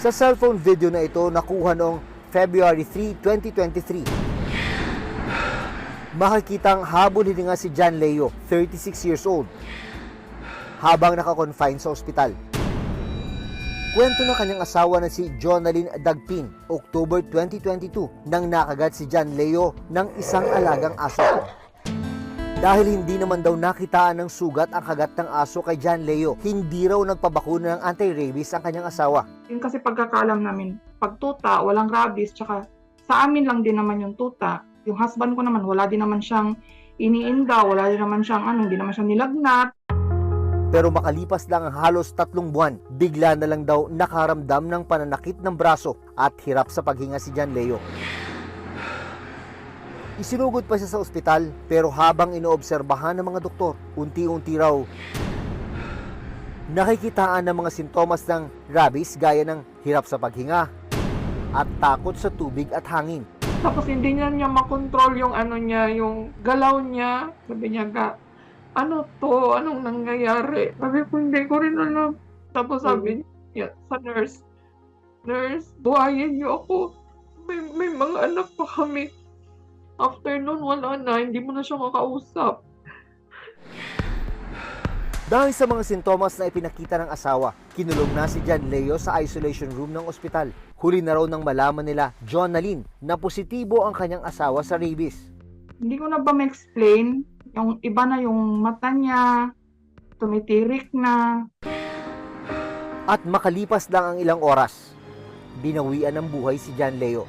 Sa cellphone video na ito nakuha noong February 3, 2023. Makikitang habol hininga si John Leo, 36 years old, habang nakakonfine sa ospital. Kwento ng kanyang asawa na si Jonalyn Dagpin, October 2022, nang nakagat si John Leo ng isang alagang aso. Dahil hindi naman daw nakitaan ng sugat ang kagat ng aso kay John Leo, hindi raw nagpabakuna ng anti-rabies ang kanyang asawa. Yun kasi pagkakaalam namin, pag tuta, walang rabies, tsaka sa amin lang din naman yung tuta. Yung husband ko naman, wala din naman siyang iniinda, wala din naman siyang hindi naman siya nilagnat. Pero makalipas lang ang halos 3 buwan, bigla na lang daw nakaramdam ng pananakit ng braso at hirap sa paghinga si John Leo. Isinugod pa siya sa ospital, pero habang inoobserbahan ng mga doktor, unti-unti raw nakikitaan ng mga sintomas ng rabies gaya ng hirap sa paghinga at takot sa tubig at hangin. Tapos hindi niya makontrol yung yung galaw niya. Sabi niya, ano to? Anong nangyayari? Sabi ko, hindi ko rin alam. Tapos sabi niya sa nurse, buhayin niyo ako. May mga anak pa kami. After nun, wala na. Hindi mo na siya makausap. Dahil sa mga sintomas na ipinakita ng asawa, kinulong na si John Leo sa isolation room ng ospital. Huli na raw nang malaman nila, Jonalyn, na positibo ang kanyang asawa sa rabies. Hindi ko na ba ma-explain? Yung iba na yung mata niya, tumitirik na. At makalipas lang ang ilang oras, binawian ng buhay si John Leo.